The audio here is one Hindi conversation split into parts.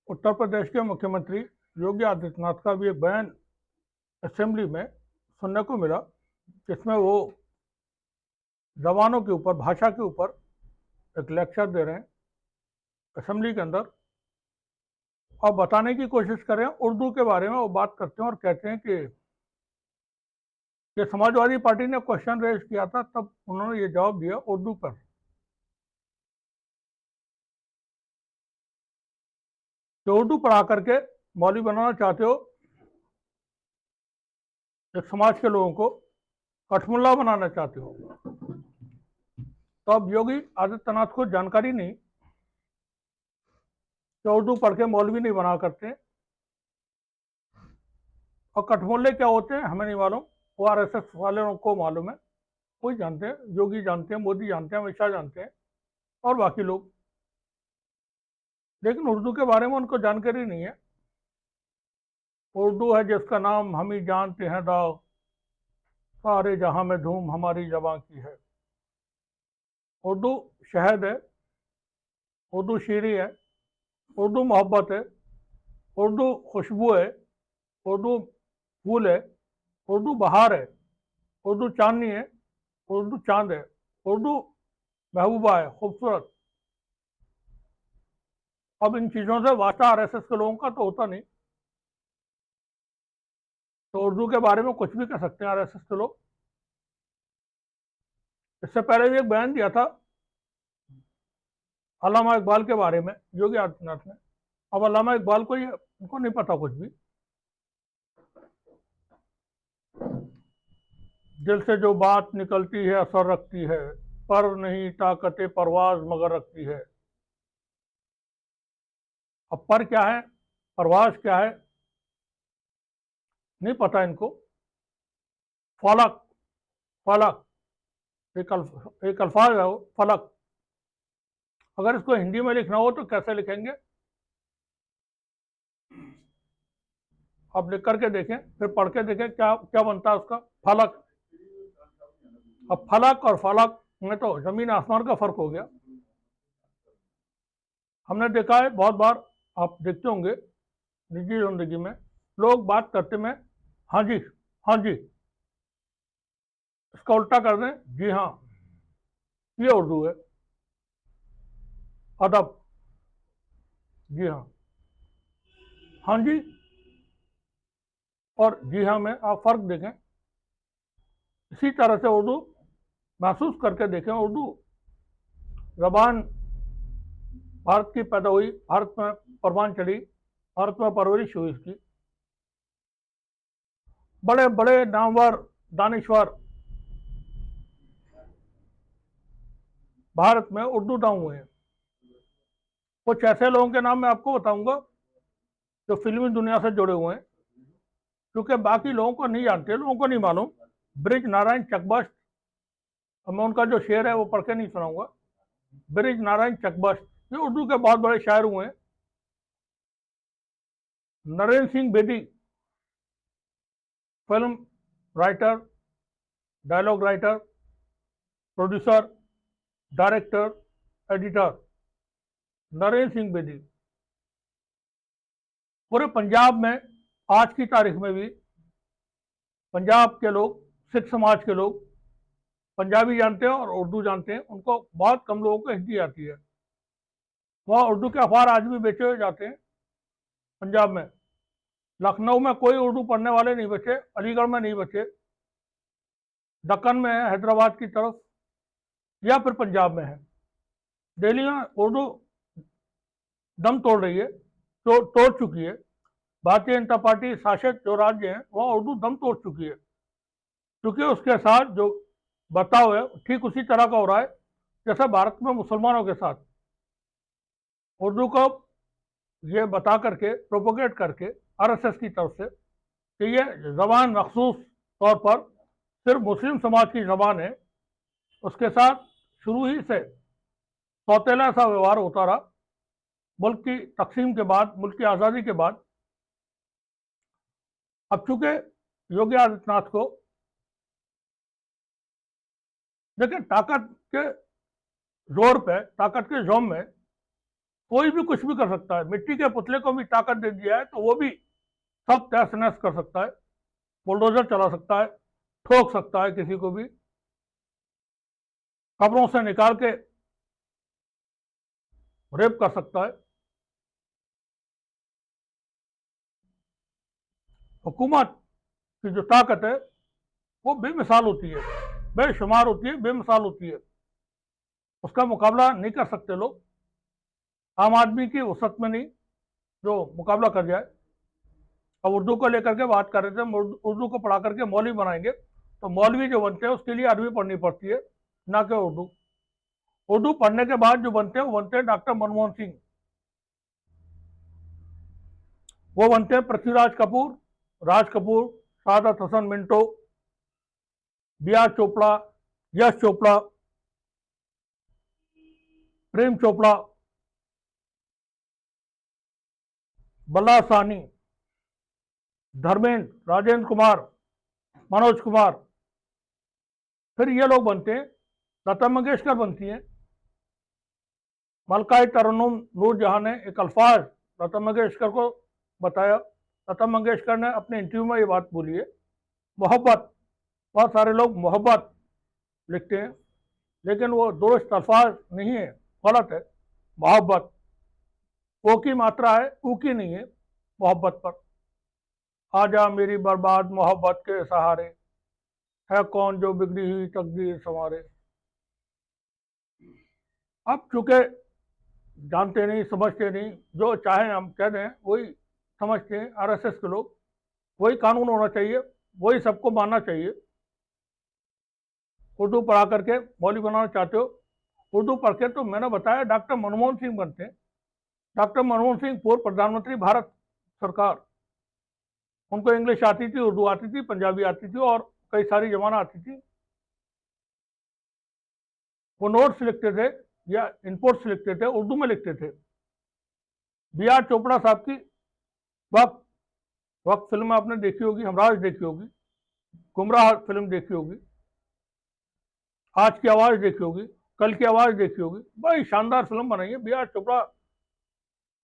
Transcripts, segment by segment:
उत्तर प्रदेश के मुख्यमंत्री योगी आदित्यनाथ का भी एक बयान असेंबली में सुनने को मिला, जिसमें वो जवानों के ऊपर, भाषा के ऊपर एक लेक्चर दे रहे हैं असेंबली के अंदर, और बताने की कोशिश कर रहे हैं उर्दू के बारे में। वो बात करते हैं और कहते हैं कि समाजवादी पार्टी ने क्वेश्चन रेज किया था, तब उन्होंने ये जवाब दिया उर्दू पर, कि उर्दू पढ़ा करके मौलवी बनाना चाहते हो एक समाज के लोगों को, कठमुल्ला बनाना चाहते हो। तो अब योगी आदित्यनाथ को जानकारी नहीं कि उर्दू पढ़ के मौलवी नहीं बना करते, और कठमुल्ले क्या होते हैं हमें नहीं मालूम, वो आरएसएस वाले को मालूम है, कोई जानते हैं, योगी जानते हैं, मोदी जानते हैं, अमित शाह जानते हैं और बाकी लोग, लेकिन उर्दू के बारे में उनको जानकारी नहीं है। उर्दू है जिसका नाम हम ही जानते हैं दाग, सारे जहां में धूम हमारी जबां की है। उर्दू शहद है, उर्दू शीरी है, उर्दू मोहब्बत है, उर्दू खुशबू है, उर्दू फूल है, उर्दू बहार है, उर्दू चांदनी है, उर्दू चांद है, उर्दू महबूबा है, खूबसूरत। अब इन चीज़ों से वास्ता आरएसएस के लोगों का तो होता नहीं, तो उर्दू के बारे में कुछ भी कह सकते हैं आरएसएस के लोग। इससे पहले भी एक बयान दिया था अल्लामा इकबाल के बारे में योगी आदित्यनाथ ने। अब अल्लामा इकबाल को ये उनको नहीं पता कुछ भी, दिल से जो बात निकलती है असर रखती है, पर नहीं ताकते परवाज मगर रखती है। अब पर क्या है, परवाज क्या है, नहीं पता इनको। फलक, फलक एक अल्फाज है वो, फलक। अगर इसको हिंदी में लिखना हो तो कैसे लिखेंगे, आप लिख करके देखें, फिर पढ़ के देखें क्या क्या बनता है उसका, फलक। अब फलक और फलक में तो जमीन आसमान का फर्क हो गया। हमने देखा है बहुत बार, आप देखते होंगे निजी जिंदगी में, लोग बात करते में हाँ जी, हाँ जी, इसका उल्टा कर दें जी हाँ, ये उर्दू है। अदब, जी हाँ, हाँ जी और जी हाँ में आप फर्क देखें। इसी तरह से उर्दू महसूस करके देखें। उर्दू जबान भारत की पैदा हुई, भारत में परवान चढ़ी, भारत में परवरिश हुई इसकी। बड़े बड़े नामवर दानिश्वर भारत में उर्दू दाऊ हुए हैं। कुछ ऐसे लोगों के नाम मैं आपको बताऊंगा जो फिल्मी दुनिया से जुड़े हुए हैं, क्योंकि बाकी लोगों को नहीं जानते, लोगों को नहीं मालूम। ब्रिज नारायण चकबस्त, मैं उनका जो शेर है वो पढ़ के नहीं सुनाऊंगा। ब्रिज नारायण चकबस्त ये उर्दू के बहुत बड़े शायर हुए हैं। Narendra Singh Bedi, film writer, dialogue writer, producer, director, editor, Narendra Singh Bedi. पूरे पंजाब में आज की तारीख में भी पंजाब के लोग, सिख समाज के लोग पंजाबी जानते हैं और उर्दू जानते हैं। उनको बहुत कम लोगों को हिंदी आती है। वह उर्दू के अखबार आज भी बेचे हुए जाते हैं पंजाब में। लखनऊ में कोई उर्दू पढ़ने वाले नहीं बचे, अलीगढ़ में नहीं बचे, दक्कन में है, हैदराबाद की तरफ, या फिर पंजाब में है। दिल्ली में उर्दू दम तोड़ रही है, तोड़ चुकी है। भारतीय जनता पार्टी शासित जो राज्य हैं वहाँ उर्दू दम तोड़ चुकी है, क्योंकि उसके साथ जो बर्ताव है ठीक उसी तरह का हो रहा है जैसा भारत में मुसलमानों के साथ। उर्दू को ये बता करके, प्रोपोगेट करके आरएसएस की तरफ से कि ये जबान मखसूस तौर पर सिर्फ मुस्लिम समाज की जबान है, उसके साथ शुरू ही से सौतेला सा व्यवहार होता रहा। मुल्क की तकसीम के बाद, मुल्क की आज़ादी के बाद, अब चूंकि योगी आदित्यनाथ को देखिए ताकत के जोर पे, ताकत के जोम में कोई भी कुछ भी कर सकता है। मिट्टी के पुतले को भी ताकत दे दिया है तो वो भी सब तहस नहस कर सकता है, बुलडोजर चला सकता है, ठोक सकता है किसी को भी, कब्रों से निकाल के रेप कर सकता है। हुकूमत की जो ताकत है वो बेमिसाल होती है, बेशुमार होती है, बेमिसाल होती है। उसका मुकाबला नहीं कर सकते लोग। आम आदमी की वसत में नहीं जो मुकाबला कर जाए। अब उर्दू को लेकर के बात कर रहे थे, उर्दू को पढ़ा करके मौलवी बनाएंगे, तो मौलवी जो बनते हैं उसके लिए अरबी पढ़नी पड़ती है, ना कि उर्दू। उर्दू पढ़ने के बाद जो बनते हैं वो बनते हैं डॉक्टर मनमोहन सिंह, वो बनते हैं पृथ्वीराज कपूर, राज कपूर, सादत हसन मिंटो, बी आर चोपड़ा, यश चोपड़ा, प्रेम चोपड़ा, बल्ला सानी, धर्मेंद्र, राजेंद्र कुमार, मनोज कुमार। फिर ये लोग बनते हैं, लता मंगेशकर बनती हैं। मलकाई तरन्नुम नूरजहां ने एक अल्फाज लता मंगेशकर को बताया। लता मंगेशकर ने अपने इंटरव्यू में ये बात बोली है, मोहब्बत। बहुत सारे लोग मोहब्बत लिखते हैं, लेकिन वो दुरुस्त अल्फाज नहीं है, गलत है। मोहब्बत ओ की मात्रा है, ऊ की नहीं है। मोहब्बत पर आजा मेरी बर्बाद मोहब्बत के सहारे, है कौन जो बिगड़ी हुई तकदीर संवारे। अब चूंकि जानते नहीं, समझते नहीं, जो चाहे हम कह दें वही समझते हैं आरएसएस के लोग। वही कानून होना चाहिए, वही सबको मानना चाहिए। उर्दू पढ़ा करके मौलवी बनाना चाहते हो, उर्दू पढ़ के, तो मैंने बताया डॉक्टर मनमोहन सिंह बनते हैं। डॉक्टर मनमोहन सिंह पूर्व प्रधानमंत्री भारत सरकार, उनको इंग्लिश आती थी, उर्दू आती थी, पंजाबी आती थी और कई सारी जबाना आती थी। वो नोट्स लिखते थे या इनपुट्स लिखते थे, उर्दू में लिखते थे। बी आर चोपड़ा साहब की वक्त वक्त फिल्म आपने देखी होगी, हमराज देखी होगी, गुमराह फिल्म देखी होगी, आज की आवाज देखी होगी, कल की आवाज देखी होगी। बड़ी शानदार फिल्म बनाई है। B R Chopra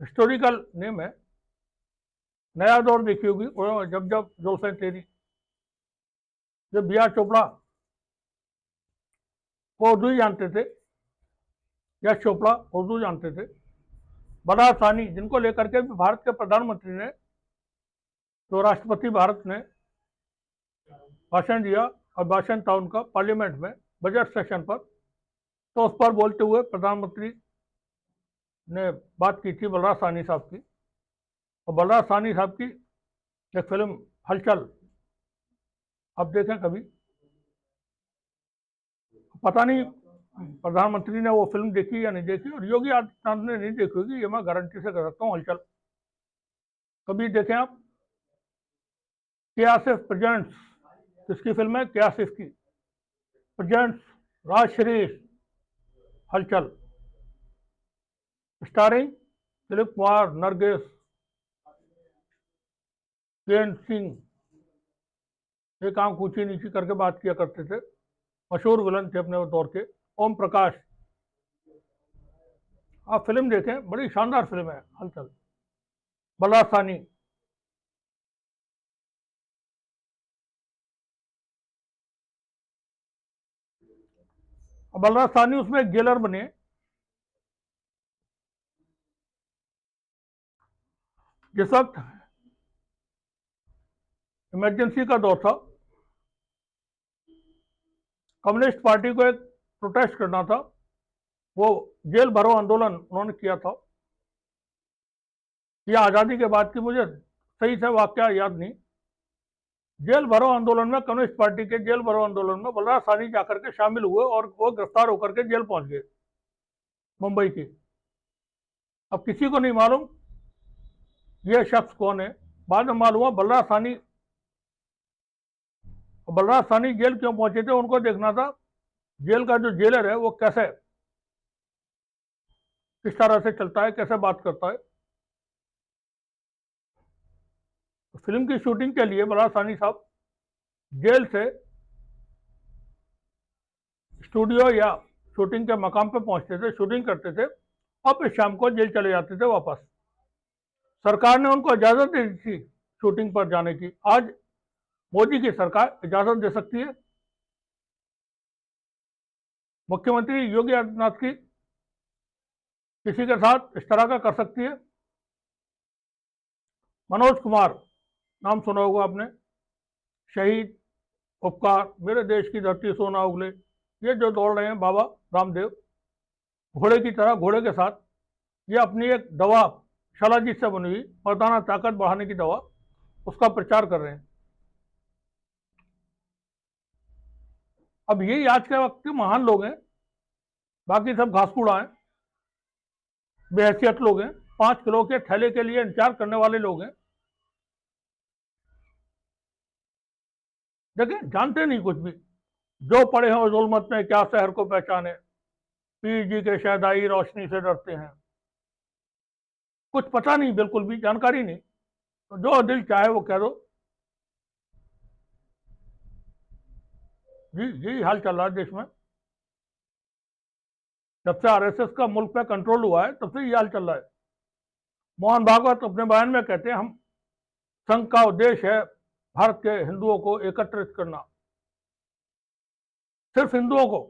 historical name है। नया दौर देखी होगी, जब जब जुल्फें तेरी। जब बी आर चोपड़ा वो उर्दू ही जानते थे, यश चोपड़ा उर्दू जानते थे। बड़ा सानी, जिनको लेकर के भी भारत के प्रधानमंत्री ने, जो राष्ट्रपति भारत ने भाषण दिया, और भाषण था उनका पार्लियामेंट में बजट सेशन पर, तो उस पर बोलते हुए प्रधानमंत्री ने बात की थी बलराज सानी साहब की। और बलराज सानी साहब की एक फिल्म हलचल, अब देखें कभी, पता नहीं प्रधानमंत्री ने वो फिल्म देखी या नहीं देखी, और योगी आदित्यनाथ ने नहीं देखी होगी, ये मैं गारंटी से कर सकता हूँ। हलचल कभी देखें आप। के आसिफ प्रेजेंट्स, किसकी फिल्म है? के आसिफ की प्रेजेंट्स राज शरीफ, हलचल, स्टारिंग दिलीप कुमार, नरगिस, केन सिंह। एक आंख ऊंची नीची करके बात किया करते थे, मशहूर विलन थे अपने दौर के। ओम प्रकाश। आप फिल्म देखें, बड़ी शानदार फिल्म है हलचल। बलराज सानी, बलराज सानी उसमें एक जेलर बने। जिस वक्त इमरजेंसी का दौर था, कम्युनिस्ट पार्टी को एक प्रोटेस्ट करना था, वो जेल भरो आंदोलन उन्होंने किया था। यह आज़ादी के बाद की, मुझे सही से वाकया याद नहीं। जेल भरो आंदोलन में, कम्युनिस्ट पार्टी के जेल भरो आंदोलन में बलराज सानी जाकर के शामिल हुए और वो गिरफ्तार होकर के जेल पहुंच गए, मुंबई की। अब किसी को नहीं मालूम ये शख्स कौन है। बाद में मालूम हुआ बलराज सानी जेल क्यों पहुंचे थे, उनको देखना था जेल का जो जेलर है वो कैसे, किस तरह से चलता है, कैसे बात करता है। तो फिल्म की शूटिंग के लिए बलराज सानी साहब जेल से स्टूडियो या शूटिंग के मकाम पे पहुंचते थे, शूटिंग करते थे, और फिर शाम को जेल चले जाते थे वापस। सरकार ने उनको इजाजत दे दी थी शूटिंग पर जाने की। आज मोदी की सरकार इजाजत दे सकती है? मुख्यमंत्री योगी आदित्यनाथ की किसी के साथ इस तरह का कर सकती है? मनोज कुमार नाम सुना होगा आपने, शहीद, उपकार, मेरे देश की धरती सोना उगले, ये जो दौड़ रहे हैं बाबा रामदेव घोड़े की तरह, घोड़े के साथ, ये अपनी एक दवा शलाजीत से बनी हुई मर्दाना ताकत बढ़ाने की दवा, उसका प्रचार कर रहे हैं। अब यही आज के वक्त के महान लोग हैं, बाकी सब घासपूड़ा हैं, बेहैसियत लोग हैं, 5 किलो के थैले के लिए इंतजार करने वाले लोग हैं। देखिए, जानते नहीं कुछ भी, जो पढ़े हैं उस जुल्मत में क्या शहर को पहचाने, पीर जी के शहदाई रोशनी से डरते हैं। कुछ पता नहीं, बिल्कुल भी जानकारी नहीं, तो जो दिल चाहे वो कह दो। जी, यही हाल चल रहा है देश में। जब से आरएसएस का मुल्क पे कंट्रोल हुआ है तब से ये हाल चल रहा है। मोहन भागवत अपने बयान में कहते हैं, हम संघ का उद्देश्य है भारत के हिंदुओं को एकत्रित करना, सिर्फ हिंदुओं को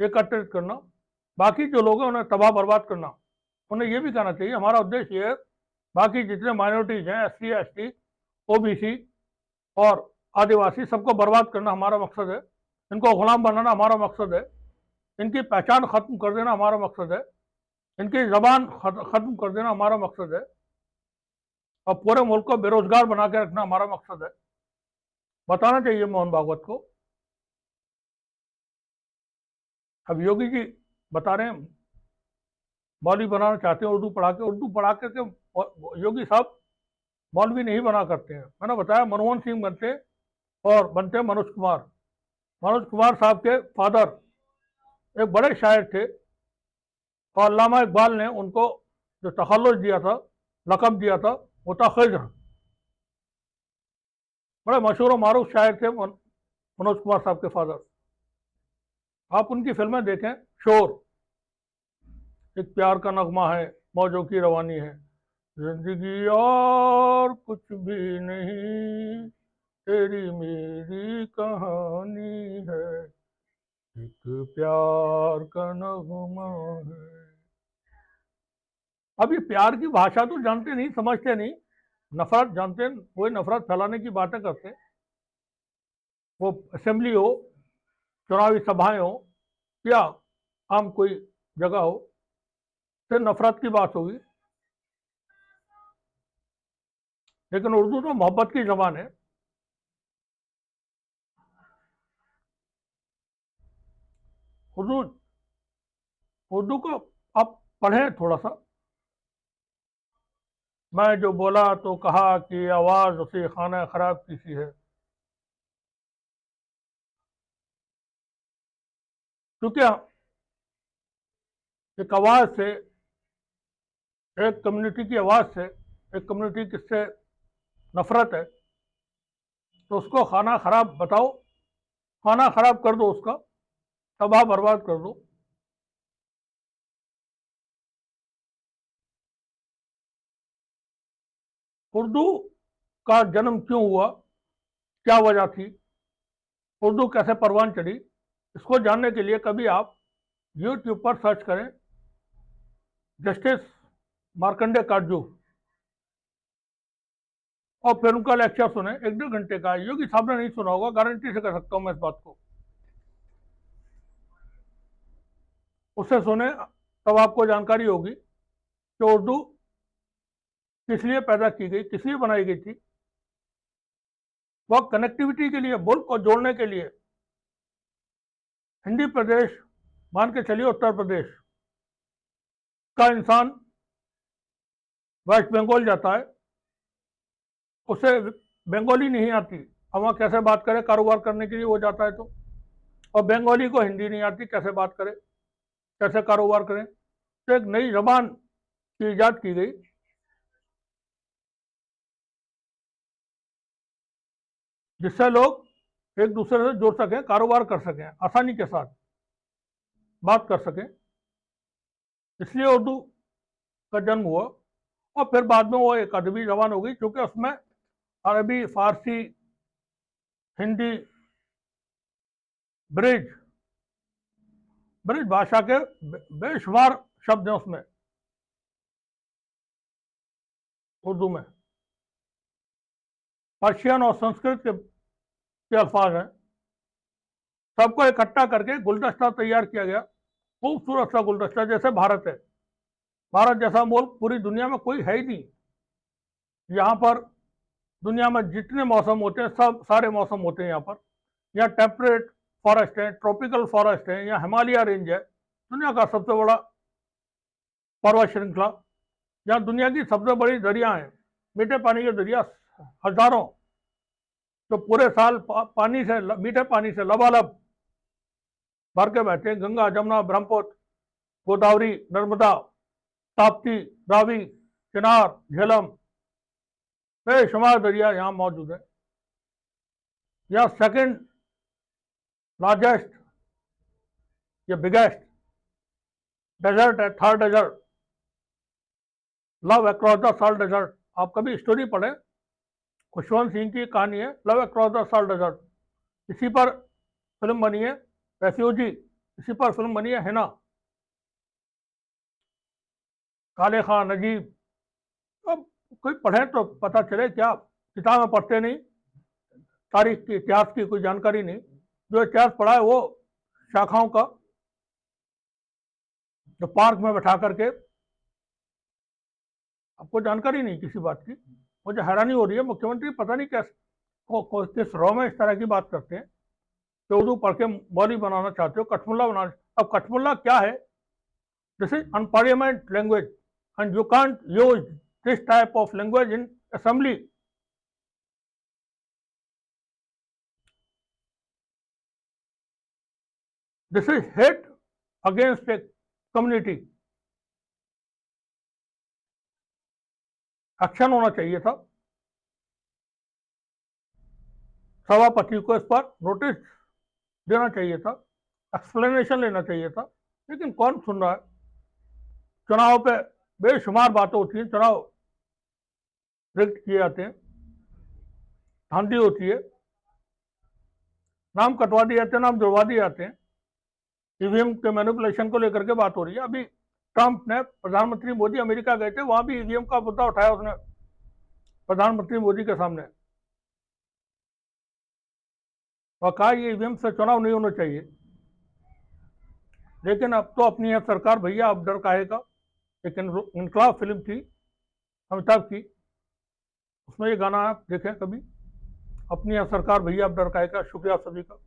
एकत्रित करना, बाकी जो लोग हैं उन्हें तबाह बर्बाद करना। उन्हें यह भी कहना चाहिए हमारा उद्देश्य ये है, बाकी जितने माइनॉरिटीज हैं, एससी, एसटी, ओबीसी और आदिवासी, सबको बर्बाद करना हमारा मकसद है। इनको गुलाम बनाना हमारा मकसद है। इनकी पहचान खत्म कर देना हमारा मकसद है। इनकी जबान खत्म कर देना हमारा मकसद है। और पूरे मुल्क को बेरोजगार बना के रखना हमारा मकसद है। बताना चाहिए मोहन भागवत को। अब योगी जी बता रहे हैं मौलवी बनाना चाहते हैं उर्दू पढ़ा के योगी साहब मौलवी नहीं बना करते हैं। मैंने बताया मनमोहन सिंह बनते और बनते मनोज कुमार। मनोज कुमार साहब के फादर एक बड़े शायर थे और अल्लामा इकबाल ने उनको जो तखल्लुस दिया था, लक़ब दिया था, वो था खिज्र। बड़े मशहूर और मारूफ शायर थे मनोज कुमार साहब के फादर। आप उनकी फिल्में देखें, शोर एक प्यार का नगमा है, मौजों की रवानी है, जिंदगी और कुछ भी नहीं, तेरी मेरी कहानी है, एक प्यार का नगमा है। अब ये प्यार की भाषा तो जानते नहीं, समझते नहीं, नफरत जानते हैं, वही नफरत फैलाने की बातें करते हैं। वो असेंबली हो, चुनावी सभाएं हो या आम कोई जगह हो, फिर नफरत की बात होगी। लेकिन उर्दू तो मोहब्बत की जबान है। उर्दू उर्दू को आप पढ़ें थोड़ा सा। मैं जो बोला तो कहा कि आवाज उसी खाना खराब की सी है, क्योंकि एक आवाज से, एक कम्युनिटी की आवाज से, एक कम्युनिटी किससे नफरत है तो उसको खाना खराब बताओ, खाना खराब कर दो, उसका तबाह बर्बाद कर दो। उर्दू का जन्म क्यों हुआ, क्या वजह थी, उर्दू कैसे परवान चढ़ी, इसको जानने के लिए कभी आप यूट्यूब पर सर्च करें जस्टिस मार्कंडे काटजू और फिर उनका लेक्चर सुने, 1-1.5 घंटे का। योगी साहब ने नहीं सुना होगा, गारंटी से कर सकता हूं मैं इस बात को। उससे सुने, तब आपको जानकारी होगी कि उर्दू किस लिए पैदा की गई, किस लिए बनाई गई थी। वह कनेक्टिविटी के लिए, मुल्क को जोड़ने के लिए। हिंदी प्रदेश मान के चलिए, उत्तर प्रदेश का इंसान वेस्ट बंगाल जाता है, उसे बंगाली नहीं आती, अब वहाँ कैसे बात करे, कारोबार करने के लिए वो जाता है तो। और बंगाली को हिंदी नहीं आती, कैसे बात करे, कैसे कारोबार करें। तो एक नई जबान की ईजाद की गई जिससे लोग एक दूसरे से जुड़ सकें, कारोबार कर सकें, आसानी के साथ बात कर सकें। इसलिए उर्दू का जन्म हुआ, और फिर बाद में वो एक अदबी जबान हो गई, क्योंकि उसमें अरबी, फारसी, हिंदी, ब्रिज ब्रिज भाषा के बेशुमार शब्द हैं उसमें, उर्दू में पर्शियन और संस्कृत के अल्फाज हैं। सबको इकट्ठा करके गुलदस्ता तैयार किया गया, खूबसूरत सा गुलदस्ता, जैसे भारत है। भारत जैसा मुल्क पूरी दुनिया में कोई है ही नहीं। यहाँ पर दुनिया में जितने मौसम होते हैं, सब सारे मौसम होते हैं यहाँ पर। यहाँ टेम्परेट फॉरेस्ट है, ट्रॉपिकल फॉरेस्ट है, यहाँ हिमालय रेंज है, दुनिया का सबसे बड़ा पर्वत श्रृंखला। यहाँ दुनिया की सबसे बड़ी दरिया है, मीठे पानी के दरिया हजारों, जो पूरे साल पानी से, मीठे पानी से लबालब भर के बहते हैं। गंगा, जमुना, ब्रह्मपुत्र, गोदावरी, नर्मदा, ताप्ती, रावी, चिनार, झेलम, बेशुमार दरिया यहाँ मौजूद है। यहाँ सेकंड लार्जेस्ट या बिगेस्ट डेजर्ट है, third desert, love across the salt desert. आप कभी स्टोरी पढ़े, खुशवंत सिंह की कहानी है, love across the salt desert. इसी पर फिल्म बनी है रेफ्यूजी, इसी पर फिल्म बनी है हिना। काले खान, नजीब, अब कोई पढ़े तो पता चले, क्या किताबें पढ़ते नहीं, तारीख की, इतिहास की कोई जानकारी नहीं। जो इतिहास पढ़ा है वो शाखाओं का, जो पार्क में बैठा करके, आपको जानकारी नहीं किसी बात की। मुझे हैरानी हो रही है, मुख्यमंत्री पता नहीं कैसे किस रॉ में इस तरह की बात करते हैं कि उर्दू पढ़ के मौली बनाना चाहते हो, कठमुल्ला बनाना। अब कठमुल्ला क्या है? This is unparliament language and you can't use this type of language in assembly. This is hate against a community. Action होना चाहिए था, सभापति को इस पर नोटिस देना चाहिए था, एक्सप्लेनेशन लेना चाहिए था, लेकिन कौन सुन रहा है। चुनाव पे बेशुमार बातें होती हैं, चुनाव रिग्ड किए जाते हैं, धांधली होती है, नाम कटवा दिए जाते हैं, नाम जुड़वा दिए जाते हैं, ईवीएम के मैनिपुलेशन को लेकर के बात हो रही है। अभी ट्रंप ने, प्रधानमंत्री मोदी अमेरिका गए थे, वहां भी ईवीएम का मुद्दा उठाया उसने प्रधानमंत्री मोदी के सामने, और कहा ये ईवीएम से चुनाव नहीं होना चाहिए। लेकिन अब तो अपनी है सरकार, भैया अब डर काहे का। एक इनकलाब फिल्म थी अमिताभ की, उसमें ये गाना आप देखें कभी, अपनी है सरकार भैया अब डर काहे का। शुक्रिया सभी का।